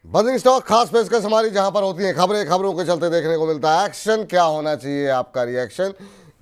Buzzing stock खास पेशकश हमारी, जहां पर होती हैं खबरें, खबरों के चलते देखने को मिलता है एक्शन। क्या होना चाहिए आपका रिएक्शन,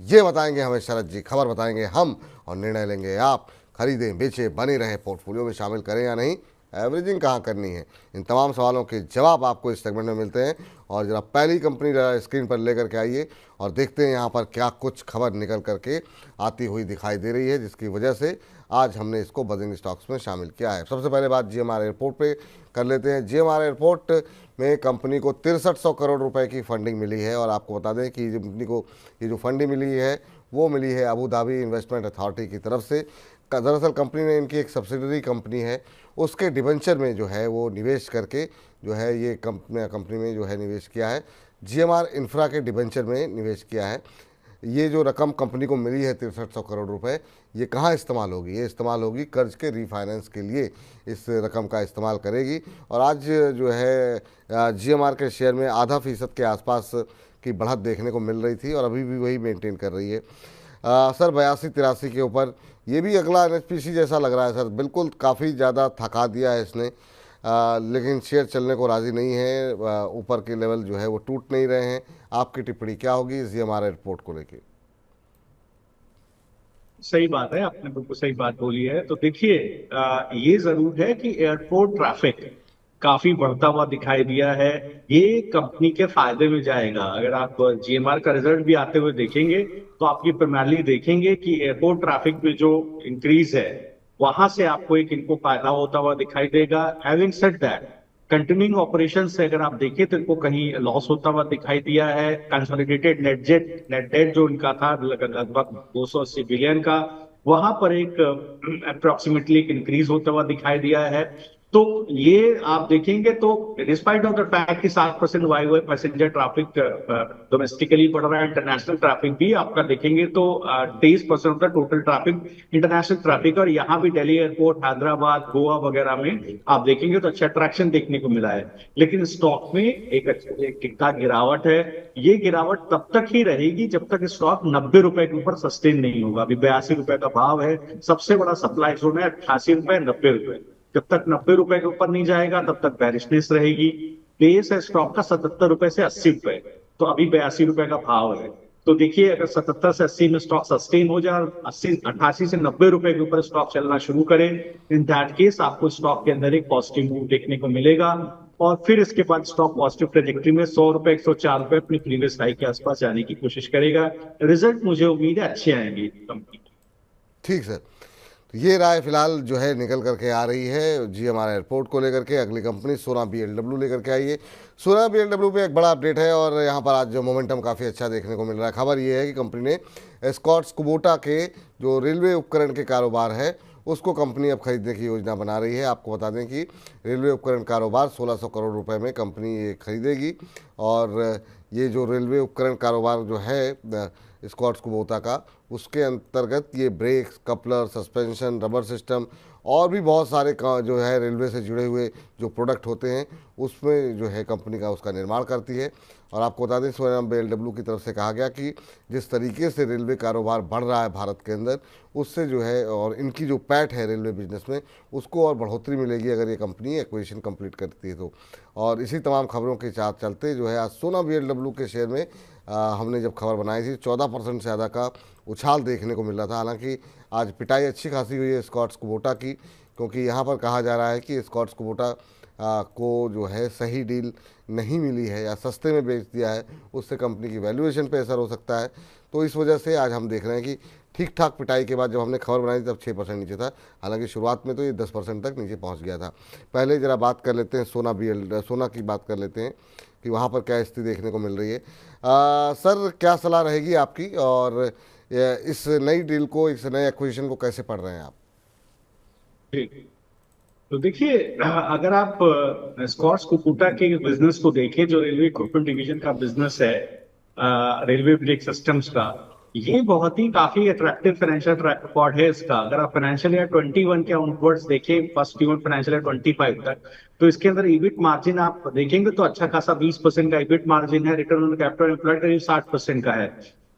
ये बताएंगे हमें शरद जी। खबर बताएंगे हम और निर्णय लेंगे आप। खरीदें बेचें, बने रहें, पोर्टफोलियो में शामिल करें या नहीं, एवरेजिंग कहाँ करनी है, इन तमाम सवालों के जवाब आपको इस सेगमेंट में मिलते हैं। और जरा पहली कंपनी जरा स्क्रीन पर लेकर के आइए और देखते हैं यहाँ पर क्या कुछ खबर निकल करके आती हुई दिखाई दे रही है, जिसकी वजह से आज हमने इसको बजिंग स्टॉक्स में शामिल किया है। सबसे पहले बात जीएमआर एयरपोर्ट पे कर लेते हैं। जीएमआर एयरपोर्ट में कंपनी को 6300 करोड़ रुपए की फंडिंग मिली है। और आपको बता दें कि कंपनी को ये जो फंडिंग मिली है वो मिली है अबू धाबी इन्वेस्टमेंट अथॉरिटी की तरफ से। दरअसल कंपनी ने, इनकी एक सब्सिडरी कंपनी है, उसके डिबेंचर में जो है वो निवेश करके जो है ये कंपनी में जो है निवेश किया है। जीएमआर इंफ्रा के डिबेंचर में निवेश किया है। ये जो रकम कंपनी को मिली है 6300 करोड़ रुपए, ये कहाँ इस्तेमाल होगी? ये इस्तेमाल होगी कर्ज के रीफाइनेंस के लिए, इस रकम का इस्तेमाल करेगी। और आज जो है जीएमआर के शेयर में आधा फीसद के आसपास की बढ़त देखने को मिल रही थी और अभी भी वही मेंटेन कर रही है। सर 82-83 के ऊपर ये भी अगला एनएचपीसी जैसा लग रहा है सर, बिल्कुल काफ़ी ज़्यादा थका दिया है इसने। लेकिन शेयर चलने को राज़ी नहीं है, ऊपर के लेवल जो है वो टूट नहीं रहे हैं। आपकी टिप्पणी क्या होगी इस जीएमआर एयरपोर्ट को लेके? सही बात है, आपने बिल्कुल सही बात बोली है। तो देखिए, ये जरूर है कि एयरपोर्ट ट्रैफिक काफी बढ़ता हुआ दिखाई दिया है। ये कंपनी के फायदे में जाएगा। अगर आप जीएमआर का रिजल्ट भी आते हुए देखेंगे तो आप ये प्राइमरली देखेंगे कि एयरपोर्ट ट्रैफिक में जो इंक्रीज है वहां से आपको एक इनको फायदा होता हुआ दिखाई देगा। Having said that, continuing operation से अगर आप देखें तो इनको कहीं लॉस होता हुआ दिखाई दिया है। कंसोलिडेटेड नेट डेट जो इनका था लगभग 280 बिलियन का, वहां पर एक अप्रोक्सीमेटली एक इंक्रीज होता हुआ दिखाई दिया है। तो ये आप देखेंगे तो डिस्पाइट ऑफ द फैक्ट कि 7% वाई पैसेंजर ट्रैफिक डोमेस्टिकली बढ़ रहा है, इंटरनेशनल ट्रैफिक भी आपका देखेंगे तो 23% of the total traffic international traffic. और यहाँ भी दिल्ली एयरपोर्ट, हैदराबाद, गोवा वगैरह में आप देखेंगे तो अच्छा अट्रैक्शन देखने को मिला है। लेकिन स्टॉक में एक ठीक ठाक गिरावट है। ये गिरावट तब तक ही रहेगी जब तक स्टॉक 90 रुपए के ऊपर सस्टेन नहीं होगा। अभी 82 रुपए का भाव है, सबसे बड़ा सप्लाई जोन है 88 रुपए 90 रुपए। जब तक 90 रुपए के ऊपर नहीं जाएगा तब तक बेरिशनेस रहेगी। बेस है स्टॉक का 77 रुपए से 80 रुपए, तो अभी 82 रुपए का भाव है। तो देखिए, अगर 77 से 80 में स्टॉक सस्टेन हो जाए, 88 से 90 रुपए के ऊपर स्टॉक चलना शुरू करे, इन दैट केस आपको स्टॉक के अंदर एक पॉजिटिव मूव देखने को मिलेगा। और फिर इसके बाद स्टॉक पॉजिटिव ट्रेजेक्टरी में 100 रुपए 104 रुपए अपनी प्रीवियस हाई के आसपास जाने की कोशिश करेगा। रिजल्ट मुझे उम्मीद है अच्छे आएंगे कंपनी। ठीक सर, तो ये राय फिलहाल जो है निकल करके आ रही है जीएमआर एयरपोर्ट को लेकर के। अगली कंपनी सोना बीएलडब्ल्यू लेकर के आइए। सोना बीएलडब्ल्यू पे एक बड़ा अपडेट है और यहाँ पर आज जो मोमेंटम काफ़ी अच्छा देखने को मिल रहा है। खबर ये है कि कंपनी ने एस्कॉर्ट्स कुबोटा के जो रेलवे उपकरण के कारोबार है उसको कंपनी अब खरीदने की योजना बना रही है। आपको बता दें कि रेलवे उपकरण कारोबार 1600 करोड़ रुपए में कंपनी ये खरीदेगी। और ये जो रेलवे उपकरण कारोबार जो है स्कॉट्स कुबोटा का, उसके अंतर्गत ये brakes, coupler, suspension, rubber system और भी बहुत सारे जो है रेलवे से जुड़े हुए जो प्रोडक्ट होते हैं उसमें जो है कंपनी का उसका निर्माण करती है। और आपको बता दें सोना बीएलडब्ल्यू की तरफ से कहा गया कि जिस तरीके से रेलवे कारोबार बढ़ रहा है भारत के अंदर, उससे जो है और इनकी जो पैठ है रेलवे बिजनेस में उसको और बढ़ोतरी मिलेगी अगर ये कंपनी एक्विजिशन कंप्लीट करती है तो। और इसी तमाम खबरों के साथ चलते जो है आज सोना बीएलडब्ल्यू के शेयर में हमने जब खबर बनाई थी 14% से ज़्यादा का उछाल देखने को मिल रहा था। हालांकि आज पिटाई अच्छी खासी हुई है स्कॉट्स कुबोटा की, क्योंकि यहाँ पर कहा जा रहा है कि स्कॉट्स कुबोटा को जो है सही डील नहीं मिली है या सस्ते में बेच दिया है, उससे कंपनी की वैल्यूएशन पे असर हो सकता है। तो इस वजह से आज हम देख रहे हैं कि ठीक ठाक पिटाई के बाद जब हमने खबर बनाई तब 6% नीचे था। हालांकि शुरुआत में तो ये 10% तक नीचे पहुंच गया था। पहले ज़रा बात कर लेते हैं सोना की बात कर लेते हैं कि वहाँ पर क्या स्थिति देखने को मिल रही है। सर क्या सलाह रहेगी आपकी और इस नई डील को, इस नए एक्विजिशन को कैसे पढ़ रहे हैं आप? ठीक। तो देखिए, अगर आप स्कॉट्स कुबोटा के बिजनेस को देखें, जो रेलवे इक्विपमेंट डिवीजन का बिजनेस है, रेलवे ब्रेक सिस्टम्स का, ये बहुत ही काफी अट्रैक्टिव फाइनेंशियल ट्रैक रिकॉर्ड है इसका। अगर आप फाइनेंशियल ईयर 21 के ऑनवर्ड्स देखें, फर्स्ट Q1 फाइनेंशियल ईयर 25 तक, तो इसके अंदर ईबिट मार्जिन आप देखेंगे तो अच्छा खासा 20% का ईबिट मार्जिन है। रिटर्न ऑन कैपिटल एम्प्लॉयड करीब 60% का है।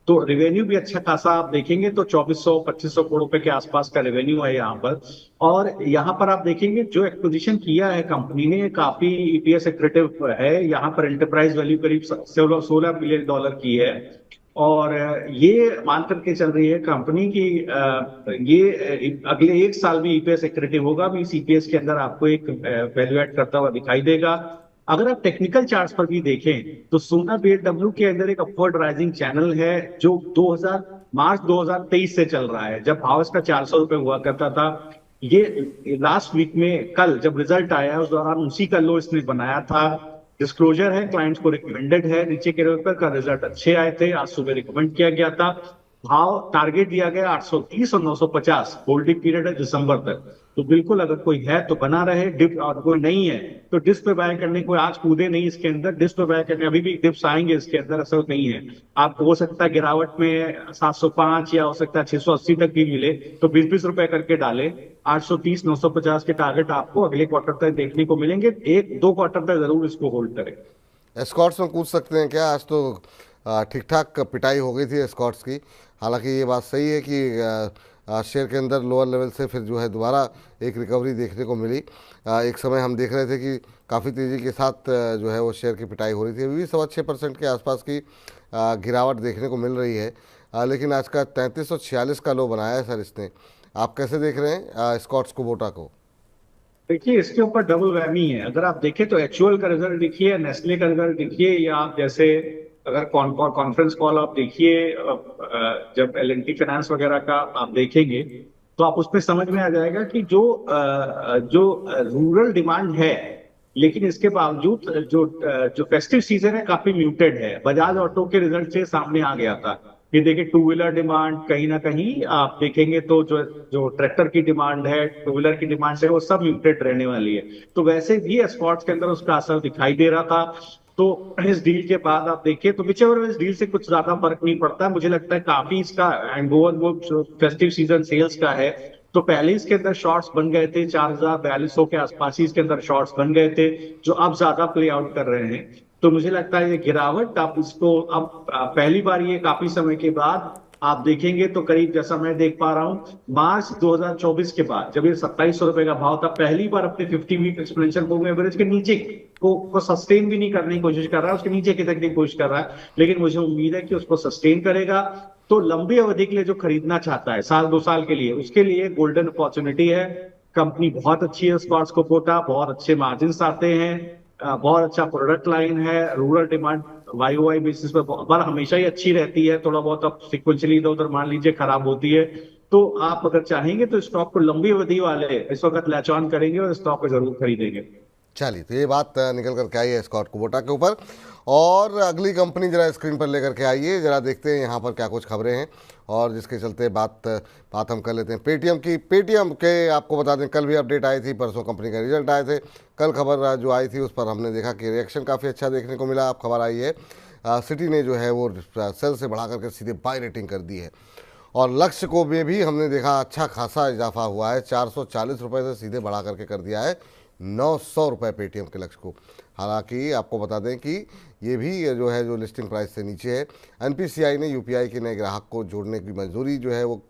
तो रेवेन्यू भी अच्छा खासा आप देखेंगे तो 2400-2500 करोड़ रुपए के आसपास का रेवेन्यू है यहाँ पर। और यहाँ पर आप देखेंगे जो एक्विजिशन किया है कंपनी ने काफी ईपीएस एक्रेटिव है। यहाँ पर एंटरप्राइज वैल्यू करीब 16 बिलियन डॉलर की है। और ये मान करके चल रही है कंपनी की ये अगले एक साल में ईपीएस एक्रेटिव होगा। भी इस ईपीएस के अंदर आपको एक वैल्यू ऐड करता हुआ दिखाई देगा। अगर आप टेक्निकल चार्ट्स पर भी देखें तो सोना बीएलडब्ल्यू के अंदर एक अपवर्ड राइजिंग चैनल है जो 2000 मार्च 2023 से चल रहा है, जब भाव इसका 400 रुपए हुआ करता था। ये लास्ट वीक में कल जब रिजल्ट आया उस दौरान उसी का लो इसने बनाया था। डिस्क्लोजर है, क्लाइंट्स को रिकमेंडेड है, नीचे के लेवल पर का रिजल्ट अच्छे आए थे, आज सुबह रिकमेंड किया गया था। भाव टारगेट दिया गया 830 और 950, होल्डिंग पीरियड है दिसंबर तक। तो बिल्कुल अगर कोई है तो बना रहे डिप, और कोई नहीं है तो डिप्स पे बाय करने, कोई आज कूदे नहीं इसके अंदर, डिप्स पे बाय करने अभी भी डिप्स आएंगे इसके अंदर, ऐसा नहीं है। आपको हो सकता है गिरावट में 705 या हो सकता है 680 तक भी मिले तो 20-20 रुपए करके डाले। 830 950 के टारगेट आपको अगले क्वार्टर तक देखने को मिलेंगे, 1-2 क्वार्टर तक जरूर इसको होल्ड करें। एस्कॉर्ट्स में पूछ सकते हैं क्या? आज तो ठीक ठाक पिटाई हो गई थी एस्कॉर्ट्स की। हालांकि ये बात सही है कि शेयर के अंदर लोअर लेवल से फिर जो है दोबारा एक रिकवरी देखने को मिली। एक समय हम देख रहे थे कि काफ़ी तेज़ी के साथ जो है वो शेयर की पिटाई हो रही थी। अभी भी 7.25% के आसपास की गिरावट देखने को मिल रही है। लेकिन आज का 3346 का लो बनाया है सर इसने। आप कैसे देख रहे हैं स्कॉट्स कुबोटा को? देखिए इसके ऊपर डबल वैमी है। अगर आप देखें तो एक्चुअल का रिजल्ट देखिए, नेस्ले का रिजल्ट देखिए, या आप जैसे अगर कॉन्फ्रेंस कॉल आप देखिए जब एल&टी फाइनेंस वगैरह का आप देखेंगे तो आप उसमें समझ में आ जाएगा कि जो रूरल डिमांड है, लेकिन इसके बावजूद जो फेस्टिव सीजन है काफी म्यूटेड है। बजाज ऑटो के रिजल्ट से सामने आ गया था। ये देखिए टू व्हीलर डिमांड कहीं ना कहीं आप देखेंगे तो जो जो ट्रैक्टर की डिमांड है, टू व्हीलर की डिमांड है, वो सब म्यूटेड रहने वाली है। तो वैसे भी स्पॉट्स के अंदर उसका असर दिखाई दे रहा था। तो इस डील के बाद आप देखिए तो विचेवर इस डील से कुछ ज्यादा फर्क नहीं पड़ता। मुझे लगता है काफी इसका हैंगओवर वो फेस्टिव सीजन सेल्स का है। तो पहले इसके अंदर शॉर्ट्स बन गए थे 4,4200 के आसपास ही इसके अंदर शॉर्ट्स बन गए थे, जो अब ज्यादा प्ले आउट कर रहे हैं। तो मुझे लगता है ये गिरावट आप इसको अब पहली बार ये काफी समय के बाद आप देखेंगे तो करीब जैसा मैं देख पा रहा हूं मार्च 2024 के बाद जब ये 2700 रुपए का भाव था, पहली बार अपने 50 वीक एक्सपोनेंशियल मूविंग एवरेज के नीचे को सस्टेन भी नहीं करने की कोशिश कर रहा है, उसके नीचे खिसकने की कोशिश कर रहा है। लेकिन मुझे उम्मीद है कि उसको सस्टेन करेगा। तो लंबी अवधि के लिए जो खरीदना चाहता है साल 2 साल के लिए, उसके लिए गोल्डन अपॉर्चुनिटी है। कंपनी बहुत अच्छी है, स्कॉट्स कोबोटा बहुत अच्छे मार्जिन आते हैं, बहुत अच्छा प्रोडक्ट लाइन है। रूरल डिमांड वाई बेसिस पर हमेशा ही अच्छी रहती है, थोड़ा बहुत अब सिक्वेंशली इधर उधर मान लीजिए खराब होती है। तो आप अगर चाहेंगे तो स्टॉक को लंबी अवधि वाले इस वक्त लैच ऑन करेंगे और स्टॉक को जरूर खरीदेंगे। चलिए, तो ये बात निकल करके आई है स्कॉट कुबोटा के ऊपर। और अगली कंपनी जरा स्क्रीन पर लेकर के आइए, जरा देखते हैं यहाँ पर क्या कुछ खबरें हैं और जिसके चलते बात हम कर लेते हैं पेटीएम की। पेटीएम के आपको बता दें कल भी अपडेट आई थी, परसों कंपनी का रिजल्ट आए थे। कल खबर जो आई थी उस पर हमने देखा कि रिएक्शन काफ़ी अच्छा देखने को मिला। अब खबर आई है सिटी ने जो है वो सेल से बढ़ा करके सीधे बाय रेटिंग कर दी है। और लक्ष्य को में भी हमने देखा अच्छा खासा इजाफा हुआ है, 440 रुपये से सीधे बढ़ा करके कर दिया है 900 रुपये पेटीएम के लक्ष्य को। हालांकि आपको बता दें कि ये भी जो है जो लिस्टिंग प्राइस से नीचे है। एनपीसीआई ने यूपीआई के नए ग्राहक को जोड़ने की मंजूरी जो है वो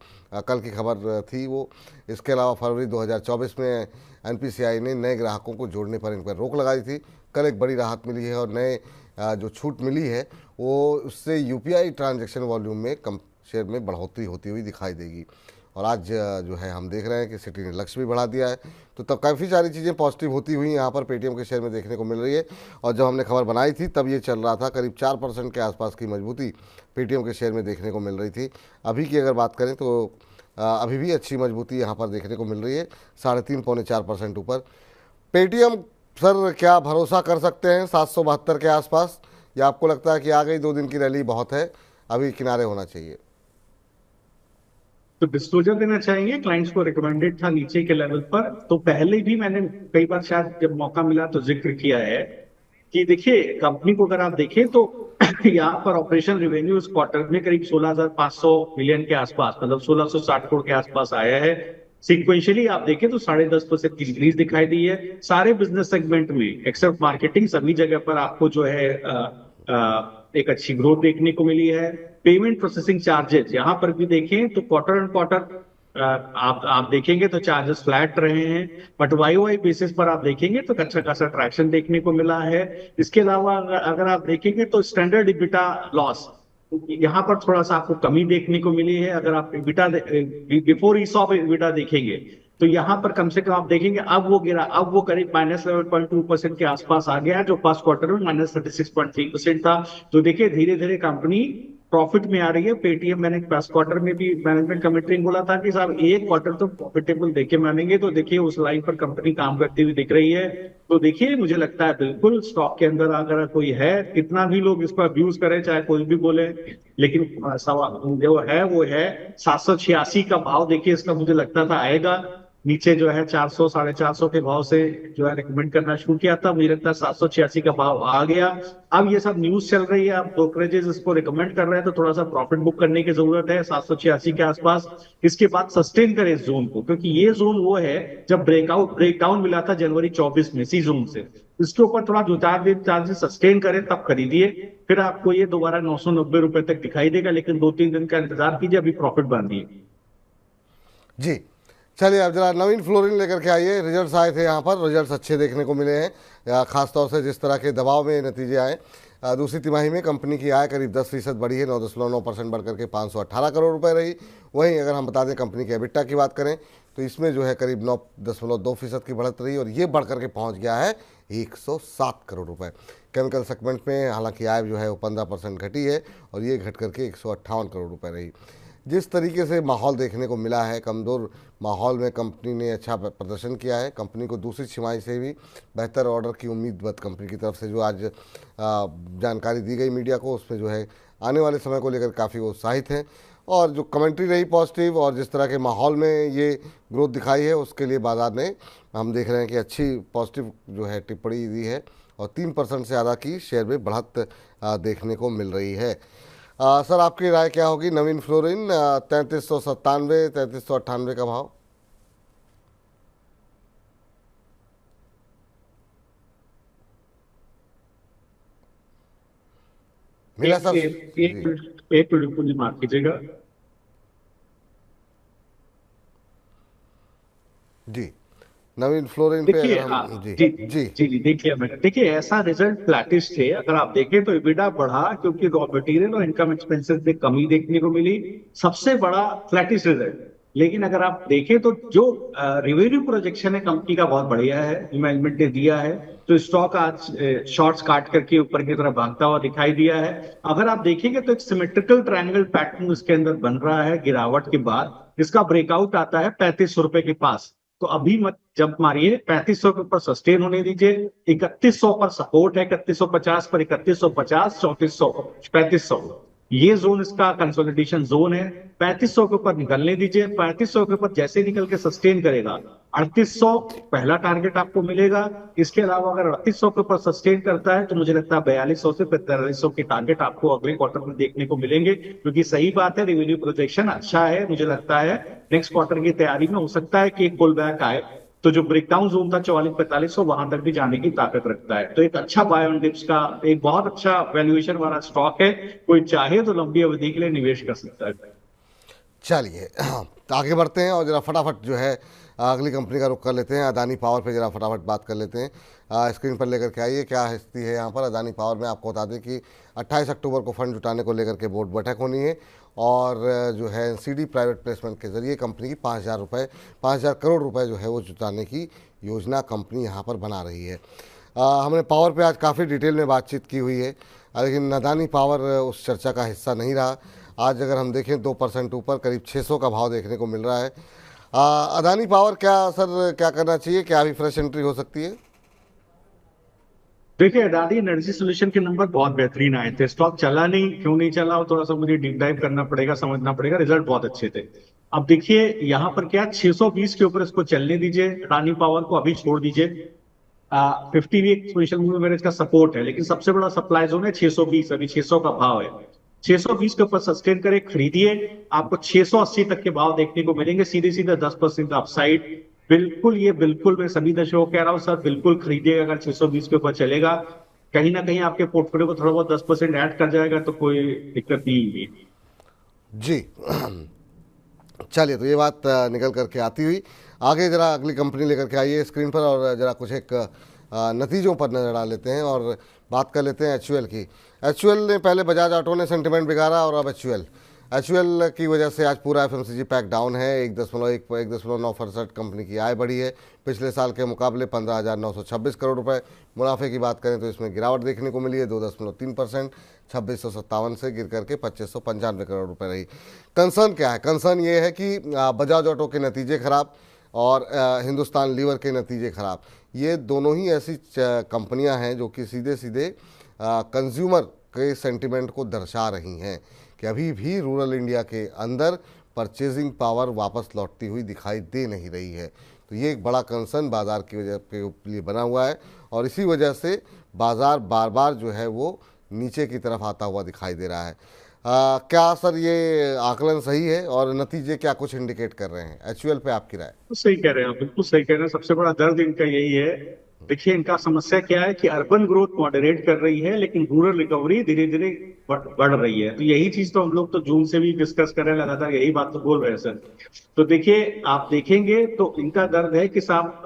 कल की खबर थी वो। इसके अलावा फरवरी 2024 में एनपीसीआई ने नए ग्राहकों को जोड़ने पर इन पर रोक लगाई थी। कल एक बड़ी राहत मिली है और नए जो छूट मिली है वो उससे यूपीआई ट्रांजैक्शन वॉल्यूम में कम शेयर में बढ़ोतरी होती हुई दिखाई देगी। और आज जो है हम देख रहे हैं कि सिटी ने लक्ष्य भी बढ़ा दिया है। तो तब काफ़ी सारी चीज़ें पॉजिटिव होती हुई यहाँ पर पेटीएम के शेयर में देखने को मिल रही है। और जब हमने खबर बनाई थी तब ये चल रहा था करीब 4% के आसपास की मजबूती पेटीएम के शेयर में देखने को मिल रही थी। अभी की अगर बात करें तो अभी भी अच्छी मजबूती यहाँ पर देखने को मिल रही है, 3.5-4% ऊपर। पेटीएम सर क्या भरोसा कर सकते हैं 772 के आसपास, या आपको लगता है कि आ गई 2 दिन की रैली बहुत है, अभी किनारे होना चाहिए? तो डिस्क्लोजर देना चाहेंगे, क्लाइंट्स को रिकमेंडेड था नीचे के लेवल पर। तो पहले भी मैंने कई बार शायद जब मौका मिला तो जिक्र किया है कि देखिए कंपनी को अगर आप देखें तो यहाँ पर ऑपरेशन रेवेन्यू इस क्वार्टर में करीब 16,500 मिलियन के आसपास, मतलब 1660 करोड़ के आसपास आया है। सिक्वेंशियली आप देखें तो 10.5% की इंक्रीज दिखाई दी है सारे बिजनेस सेगमेंट में, एक्सेप्ट मार्केटिंग। सभी जगह पर आपको जो है एक अच्छी ग्रोथ देखने को मिली है। पेमेंट प्रोसेसिंग चार्जेस यहाँ पर भी देखें तो क्वार्टर एंड क्वार्टर आप देखेंगे तो चार्जेस फ्लैट रहे हैं, बट वाई वाई बेसिस पर आप देखेंगे तो अच्छा खासा ट्रैक्शन देखने को मिला है। इसके अलावा अगर आप देखेंगे तो स्टैंडर्ड इबिटा लॉस यहाँ पर थोड़ा सा आपको कमी देखने को मिली है। अगर आप इबिटा बिफोर ईसॉप इबिटा देखेंगे तो यहाँ पर कम से कम आप देखेंगे अब वो गिरा, अब वो करीब -11.2% के आसपास आ गया, जो फर्स्ट क्वार्टर में -36.3% था। तो देखिए धीरे धीरे कंपनी प्रॉफिट में आ रही है। पेटीएम मैंने फर्स्ट क्वार्टर में भी मैनेजमेंट कमेंट्री में बोला था कि साहब एक क्वार्टर तो प्रॉफिटेबल देखे मानेंगे, तो देखिए उस लाइन पर कंपनी काम करती हुई दिख रही है। तो देखिए मुझे लगता है बिल्कुल स्टॉक के अंदर अगर कोई है, कितना भी लोग इसको अब्यूज करें चाहे कोई भी बोले, लेकिन सवाल जो है वो है 786 का भाव देखिए इसका मुझे लगता था आएगा। नीचे जो है 400 450 के भाव से जो है रिकमेंड करना शुरू किया था, मुझे लगता है 786 का भाव आ गया। अब ये सब न्यूज चल रही है, अब ब्रोकरेजेस इसको रिकमेंड कर रहे हैं, तो थोड़ा सा प्रॉफिट बुक करने की जरूरत है 786 के आसपास। इसके बाद सस्टेन करें इस जोन को, क्योंकि ये जोन वो है जब ब्रेकडाउन मिला था जनवरी 24 में सी जोन से, इसके ऊपर थोड़ा दो चार दिन चार्जेस सस्टेन करें तब खरीदिए, फिर आपको ये दोबारा 990 रुपए तक दिखाई देगा, लेकिन 2-3 दिन का इंतजार कीजिए, अभी प्रॉफिट बांधिए। जी चलिए, अब जरा नवीन फ्लोरिन लेकर के आइए। रिजल्ट्स आए थे यहाँ पर, रिजल्ट्स अच्छे देखने को मिले हैं, खासतौर से जिस तरह के दबाव में नतीजे आए। दूसरी तिमाही में कंपनी की आय करीब 10% बढ़ी है, 9.9% बढ़ करके 518 करोड़ रुपए रही। वहीं अगर हम बता दें कंपनी के एबिटा की बात करें तो इसमें जो है करीब 9.2% की बढ़त रही, और ये बढ़ करके पहुँच गया है 107 करोड़ रुपये। केमिकल सेगमेंट में हालांकि आय जो है वो 15% घटी है, और ये घट करके 158 करोड़ रुपये रही। जिस तरीके से माहौल देखने को मिला है, कमज़ोर माहौल में कंपनी ने अच्छा प्रदर्शन किया है। कंपनी को दूसरी छिमाही से भी बेहतर ऑर्डर की उम्मीद बद कंपनी की तरफ से जो आज जानकारी दी गई मीडिया को, उसमें जो है आने वाले समय को लेकर काफ़ी उत्साहित हैं, और जो कमेंट्री रही पॉजिटिव और जिस तरह के माहौल में ये ग्रोथ दिखाई है उसके लिए बाज़ार ने, हम देख रहे हैं कि अच्छी पॉजिटिव जो है टिप्पणी दी है, और 3% से ज़्यादा की शेयर में बढ़त देखने को मिल रही है। सर आपकी राय क्या होगी? नवीन फ्लोरिन 3397 3398 का भाव। मेरा सर एक मिनट माफ कीजिएगा जी, नवीन फ्लोरिन पे देखिए। अगर हम जी जी जी जी जी देखिए देखिए ऐसा रिजल्ट फ्लैटिश थे। अगर आप देखें तो इबिटा बढ़ा क्योंकि रॉ मटेरियल और इनकम एक्सपेंसेस में कमी देखने को मिली, सबसे बड़ा फ्लैटिश रिजल्ट। लेकिन अगर आप देखें तो जो रेवेन्यू प्रोजेक्शन है कंपनी का बहुत बढ़िया है, मैनेजमेंट ने दिया है, तो स्टॉक आज शॉर्ट्स काट करके ऊपर की तरफ भागता हुआ दिखाई दिया है। अगर आप देखेंगे तो एक सिमेट्रिकल ट्रायंगल पैटर्न इसके अंदर बन रहा है गिरावट के बाद। इसका ब्रेकआउट आता है 3500 के पास, तो अभी मत जब मारिए, 3500 के ऊपर सस्टेन होने दीजिए। 3100 पर सपोर्ट है, 3150 पर 3150, 3400, 3500 ये जोन इसका कंसोलिडेशन जोन है। 3500 के ऊपर निकलने दीजिए, 3500 के ऊपर जैसे निकल के सस्टेन करेगा 3800 पहला टारगेट आपको मिलेगा। इसके अलावा अगर 3800 के ऊपर सस्टेन करता है तो मुझे लगता है 4200 से 4300 के टारगेट आपको अगले क्वार्टर में देखने को मिलेंगे, क्योंकि सही बात है रेवेन्यू प्रोजेक्शन अच्छा है। मुझे लगता है नेक्स्ट क्वार्टर की तैयारी में हो सकता है कि एक पुल बैक आए, तो जो ब्रेकडाउन जोन था 44-4500 वहां तक भी जाने की ताकत रखता है। तो एक अच्छा बाय ऑन डिप्स का एक बहुत अच्छा वैल्यूएशन वाला स्टॉक है, कोई चाहे तो लंबी अवधि के लिए निवेश कर सकता है। चलिए तो आगे बढ़ते हैं और जरा फटाफट जो है अगली कंपनी का रुख कर लेते हैं। अदानी पावर पे जरा फटाफट बात कर लेते हैं। स्क्रीन पर लेकर के आइए क्या स्थिति है यहाँ पर अदानी पावर में। आपको बता दें कि 28 अक्टूबर को फंड जुटाने को लेकर के बोर्ड बैठक होनी है, और जो है सीडी प्राइवेट प्लेसमेंट के जरिए कंपनी की 5,000 करोड़ रुपए जो है वो जुटाने की योजना कंपनी यहाँ पर बना रही है। हमने पावर पे आज काफ़ी डिटेल में बातचीत की हुई है, लेकिन अदानी पावर उस चर्चा का हिस्सा नहीं रहा। आज अगर हम देखें 2% ऊपर करीब 600 का भाव देखने को मिल रहा है। अदानी पावर क्या करना चाहिए, क्या अभी फ्रेश एंट्री हो सकती है? देखिए अदानी एनर्जी सोल्यूशन के नंबर बहुत बेहतरीन आए थे, स्टॉक चला नहीं, क्यों नहीं चला वो थोड़ा सा मुझे डीप डाइव करना पड़ेगा, समझना पड़ेगा। रिजल्ट बहुत अच्छे थे। अब देखिए यहाँ पर क्या 620 के ऊपर इसको चलने दीजिए, अदानी पावर को अभी छोड़ दीजिए। 50 वीक पोजिशन मूविंग एवरेज का सपोर्ट है, लेकिन सबसे बड़ा सप्लाई जोन है 620, अभी 600 का भाव है। 620 के ऊपर सस्टेन करे, खरीदिए, आपको 680 तक के भाव देखने को मिलेंगे, सीधे सीधे 10% अपसाइड। बिल्कुल ये बिल्कुल मैं सभी दर्शकों को कह रहा हूँ सर, बिल्कुल खरीदिएगा अगर 620 के ऊपर चलेगा। कहीं ना कहीं आपके पोर्टफोलियो को थोड़ा बहुत 10% ऐड कर जाएगा तो कोई दिक्कत नहीं होगी। जी। चलिए, तो ये बात निकल करके आती हुई, आगे जरा अगली कंपनी लेकर के आइए स्क्रीन पर, और जरा कुछ एक नतीजों पर नजर डाल लेते हैं और बात कर लेते हैं एचयूएल की। एचयूएल ने पहले बजाज ऑटो ने सेंटिमेंट बिगाड़ा, और अब एचयूएल की वजह से आज पूरा एफएमसीजी पैक डाउन है। 1.9% कंपनी की आय बढ़ी है पिछले साल के मुकाबले 15,926 करोड़ रुपए। मुनाफे की बात करें तो इसमें गिरावट देखने को मिली है 2.3%, 2657 से गिर करके 2595 करोड़ रुपए रही। कंसर्न क्या है? कंसर्न ये है कि बजाज ऑटो के नतीजे खराब और हिंदुस्तान लीवर के नतीजे खराब। ये दोनों ही ऐसी कंपनियां हैं जो कि सीधे सीधे कंज्यूमर के सेंटिमेंट को दर्शा रही हैं कि अभी भी रूरल इंडिया के अंदर परचेजिंग पावर वापस लौटती हुई दिखाई दे नहीं रही है। तो ये एक बड़ा कंसर्न बाज़ार की वजह के लिए बना हुआ है, और इसी वजह से बाज़ार बार बार जो है वो नीचे की तरफ आता हुआ दिखाई दे रहा है। क्या सर ये आकलन सही है, और नतीजे क्या कुछ इंडिकेट कर रहे हैं? एचयूएल पे आपकी राय? तो सही कह रहे हैं आप, बिल्कुल सही कह रहे हैं। सबसे बड़ा दर्द इनका यही है। देखिए, इनका समस्या क्या है कि अर्बन ग्रोथ मॉडरेट कर रही है, लेकिन रूरल रिकवरी धीरे धीरे बढ़ रही है। तो यही चीज तो हम लोग तो जून से भी डिस्कस कर रहे हैं, लगातार यही बात तो बोल रहे हैं सर। तो देखिए, आप देखेंगे तो इनका दर्द है कि साहब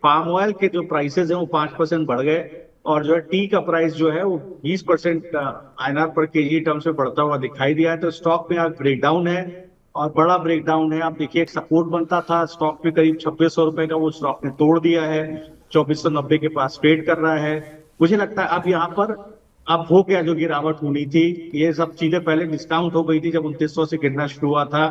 पाम ऑयल के जो प्राइसेस हैं वो 5% बढ़ गए, और जो है टी का प्राइस जो है वो 20% आईएनआर पर केजी टर्म्स में बढ़ता हुआ दिखाई दिया है। तो स्टॉक में आज ब्रेकडाउन है, और बड़ा ब्रेकडाउन है। आप देखिए, एक सपोर्ट बनता था स्टॉक में करीब 2600 रुपए का, वो स्टॉक ने तोड़ दिया है, 2490 के पास ट्रेड कर रहा है। मुझे लगता है अब यहाँ पर अब हो गया जो गिरावट होनी थी। ये सब चीजें पहले डिस्काउंट हो गई थी जब 2900 से गिरना शुरू हुआ था।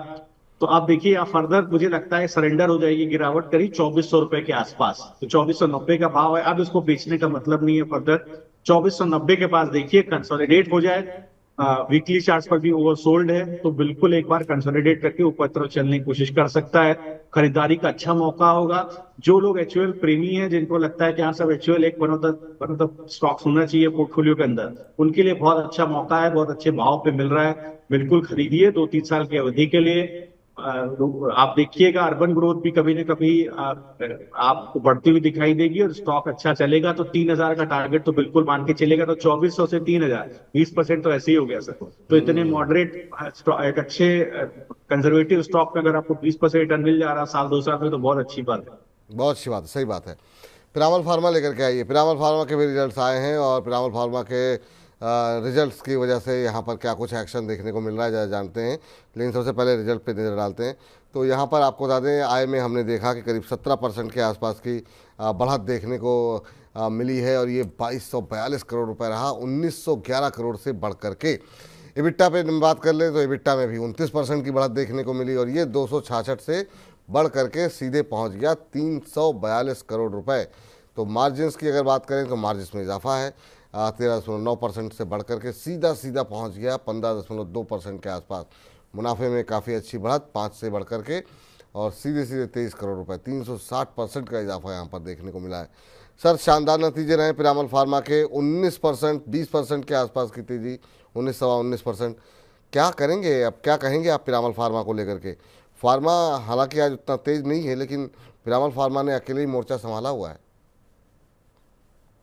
तो अब देखिए, यहाँ फर्दर मुझे लगता है सरेंडर हो जाएगी गिरावट करीब 2400 रुपए के आसपास। तो 2490 का भाव है, अब इसको बेचने का मतलब नहीं है। फर्दर 2490 के पास देखिए कंसोलिडेट हो जाए, वीकली चार्ट्स पर भी ओवरसोल्ड है, तो बिल्कुल एक बार कंसोलिडेट करके ऊपर तरफ चलने की कोशिश कर सकता है। खरीदारी का अच्छा मौका होगा। जो लोग एचयूएल प्रेमी हैं, जिनको लगता है कि हाँ सब एचयूएल एक वन ऑफ द स्टॉक्स होना चाहिए पोर्टफोलियो के अंदर, उनके लिए बहुत अच्छा मौका है। बहुत अच्छे भाव पे मिल रहा है, बिल्कुल खरीदिए 2-3 साल की अवधि के लिए। आप देखिएगा अर्बन ग्रोथ भी कभी ना कभी आपको बढ़ती हुई दिखाई देगी, और स्टॉक अच्छा चलेगा तो 3000 का टारगेट तो बिल्कुल मान के चलेगा। तो 2400 से 3000, 20% तो ऐसे ही हो गया सर। तो इतने मॉडरेट एक अच्छे कंजर्वेटिव स्टॉक में अगर आपको 20% रिटर्न मिल जा रहा है साल 2 साल में, तो बहुत अच्छी बात है। बहुत अच्छी बात है, सही बात है। पिरामल फार्मा लेकर के आइए। पिरामल फार्मा के भी रिजल्ट्स आए हैं, और पिरामल फार्मा के रिजल्ट्स की वजह से यहाँ पर क्या कुछ एक्शन देखने को मिल रहा है ज़रा जानते हैं। लेकिन सबसे पहले रिजल्ट पे नज़र डालते हैं। तो यहाँ पर आपको बता दें, आय में हमने देखा कि करीब 17% के आसपास की बढ़त देखने को मिली है, और ये 2242 करोड़ रुपए रहा 1911 करोड़ से बढ़ करके। इबिट्टा पे बात कर ले तो इबिट्टा में भी 29% की बढ़त देखने को मिली, और ये 266 से बढ़ करके सीधे पहुंच गया 342 करोड़ रुपए। तो मार्जिन्स की अगर बात करें तो मार्जिन्स में इजाफा है, 13.9% से बढ़ करके सीधा सीधा पहुंच गया 15.2% के आसपास। मुनाफे में काफ़ी अच्छी बढ़त 5 से बढ़ करके, और सीधे सीधे 23 करोड़ रुपए, 360% का इजाफा यहाँ पर देखने को मिला है। सर, शानदार नतीजे रहे पिरामल फार्मा के। 19%, 20% के आसपास की तेजी, 19-19%। क्या करेंगे अब, क्या कहेंगे आप पिरामल फार्मा को लेकर के? फार्मा हालांकि आज उतना तेज नहीं है, लेकिन पिरामल फार्मा ने अकेले ही मोर्चा संभाला हुआ है।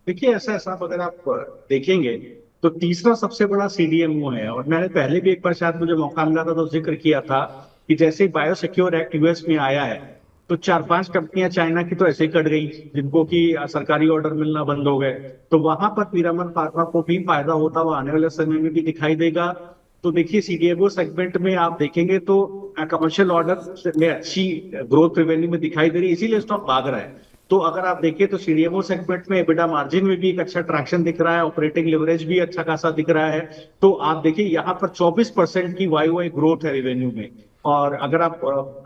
देखिए, ऐसा ऐसा अगर आप देखेंगे तो तीसरा सबसे बड़ा सीडीएमओ है। और मैंने पहले भी एक बार शायद मुझे मौका मिला था तो जिक्र किया था कि जैसे बायोसिक्योर एक्ट यूएस में आया है, तो 4-5 कंपनियां चाइना की तो ऐसे ही कट गई, जिनको की सरकारी ऑर्डर मिलना बंद हो गए। तो वहां पर पिरामल फार्मा को भी फायदा होता हुआ आने वाले समय में भी दिखाई देगा। तो देखिए, सीडीएमओ सेगमेंट में आप देखेंगे तो कमर्शियल ऑर्डर में अच्छी ग्रोथ रेवेन्यू में दिखाई दे रही है, इसीलिए स्टॉक भाग रहा है। तो अगर आप देखिए तो सीडीएमओ सेगमेंट में एबिटा मार्जिन में भी एक अच्छा ट्रैक्शन दिख रहा है, ऑपरेटिंग लेवरेज भी अच्छा खासा दिख रहा है। तो आप देखिए यहाँ पर 24% की वाई ग्रोथ है रेवेन्यू में, और अगर आप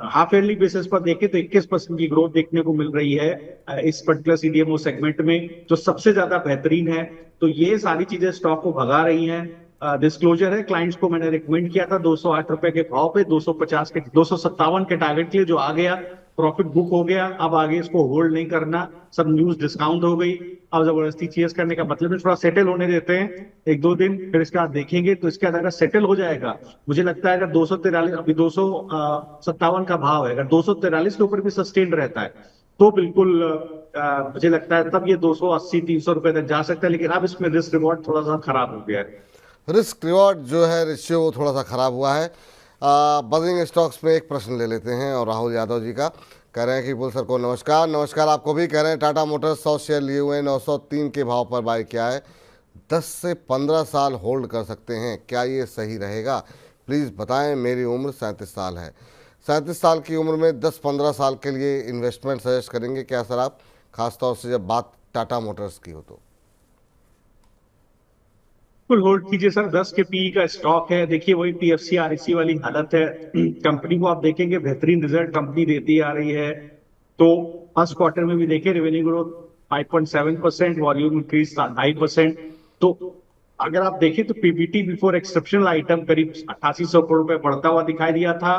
हाफ ईयरली बेसिस पर देखें तो 21% की ग्रोथ देखने को मिल रही है इस पर्टिकुलर सीडीएमओ सेगमेंट में, जो सबसे ज्यादा बेहतरीन है। तो ये सारी चीजें स्टॉक को भगा रही हैं। डिस्क्लोजर है, क्लाइंट्स को मैंने रिकमेंड किया था 208 रुपए के भाव पे 250 के 257 के टारगेट के लिए, जो आ गया, प्रॉफिट बुक हो गया। अब आगे इसको होल्ड नहीं करना, सब न्यूज डिस्काउंट हो गई। अब जबरदस्ती चेस करने का मतलब है, थोड़ा सेटल होने देते हैं 1-2 दिन, फिर इसके बाद देखेंगे। तो इसके बाद अगर सेटल हो जाएगा, मुझे लगता है अगर 243, अभी 257 का भाव है, अगर 243 के ऊपर भी सस्टेन रहता है तो बिल्कुल मुझे लगता है तब ये 280-300 रुपए तक जा सकता है। लेकिन अब इसमें रिस्क रिवॉर्ड थोड़ा सा खराब हो गया है। रिस्क रिवॉर्ड जो है रेशियो वो थोड़ा सा ख़राब हुआ है। बजिंग स्टॉक्स में एक प्रश्न ले लेते हैं और राहुल यादव जी का कह रहे हैं कि बुल सर को नमस्कार। नमस्कार आपको भी। कह रहे हैं टाटा मोटर्स 100 शेयर लिए हुए 903 के भाव पर बाय किया है, 10 से 15 साल होल्ड कर सकते हैं, क्या ये सही रहेगा? प्लीज़ बताएं। मेरी उम्र 37 साल है। 37 साल की उम्र में 10-15 साल के लिए इन्वेस्टमेंट सजेस्ट करेंगे क्या सर आप, खासतौर से जब बात टाटा मोटर्स की हो तो? बिल्कुल होल्ड कीजिए सर। 10 के पीई का स्टॉक है। देखिए वही पीएफसी आरईसी वाली हालत है। कंपनी को आप देखेंगे बेहतरीन रिजल्ट कंपनी देती आ रही है। तो फर्स्ट क्वार्टर में भी देखिए रेवेन्यू ग्रोथ 5.7%, वॉल्यूम इंक्रीज 2.5%। तो अगर आप देखें तो पीबीटी बिफोर एक्सेप्शनल आइटम करीब 8800 करोड़ रुपए बढ़ता हुआ दिखाई दिया था।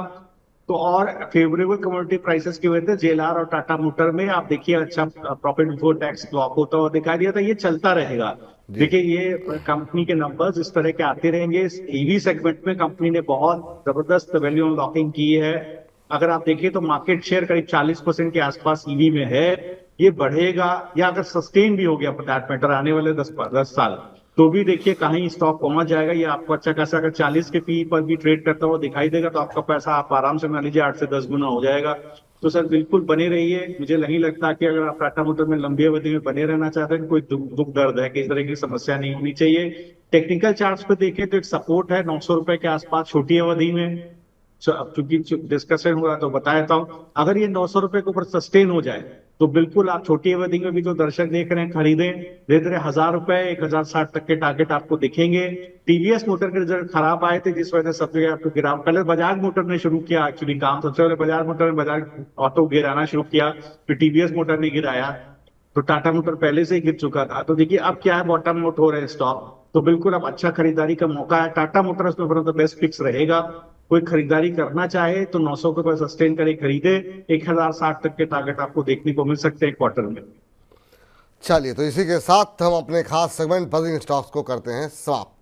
तो और फेवरेबल कमोडिटी प्राइसेस की वजह से जेएलआर और टाटा मोटर में आप देखिए अच्छा प्रॉफिट बिफोर टैक्स क्लॉक होता हुआ दिखाई दिया था। ये चलता रहेगा। जी देखिए ये कंपनी के नंबर्स इस तरह के आते रहेंगे। इस ईवी सेगमेंट में कंपनी ने बहुत जबरदस्त वैल्यू अनलॉकिंग की है। अगर आप देखिए तो मार्केट शेयर करीब 40% के आसपास ईवी में है। ये बढ़ेगा या अगर सस्टेन भी हो गया फॉर दैट मैटर आने वाले 10 साल, तो भी देखिए कहीं स्टॉक पहुंच जाएगा। ये आपको अच्छा खासा अगर 40 के पी पर भी ट्रेड करता हुआ दिखाई देगा तो आपका पैसा आप आराम से मान लीजिए 8 से 10 गुना हो जाएगा। तो सर बिल्कुल बने रहिए। मुझे नहीं लगता कि अगर आप टाटा मोटर में लंबी अवधि में बने रहना चाहते हैं कोई दुख दर्द है, किसी तरह की समस्या नहीं होनी चाहिए। टेक्निकल चार्ट्स पे देखें तो एक सपोर्ट है 900 रुपए के आसपास छोटी अवधि में। अब चूंकि डिस्कशन हुआ तो बताया था, अगर ये 900 रुपए के ऊपर सस्टेन हो जाए तो बिल्कुल आप छोटी अवधि में भी जो दर्शक देख रहे हैं खरीदें। धीरे धीरे 1000 रुपए 1060 तक के टारगेट आपको दिखेंगे। टीवीएस मोटर के रिजल्ट खराब आए थे जिस वजह से सब जगह आपको गिरावट, पहले बजाज मोटर ने शुरू किया एक्चुअली काम। सबसे पहले बजाज मोटर ने बजाज ऑटो गिराना शुरू किया, फिर टीवीएस मोटर ने गिराया। तो टाटा मोटर पहले से ही गिर चुका था। तो देखिए अब क्या है, बॉटम आउट हो रहे हैं स्टॉक। तो बिल्कुल अब अच्छा खरीदारी का मौका है। टाटा मोटर्स में one of the best picks रहेगा। कोई खरीदारी करना चाहे तो 900 के ऊपर सस्टेन करे खरीदे। 1060 तक के टारगेट आपको देखने को मिल सकते हैं क्वार्टर में। चलिए, तो इसी के साथ हम अपने खास सेगमेंट बजिंग स्टॉक्स को करते हैं समाप्त।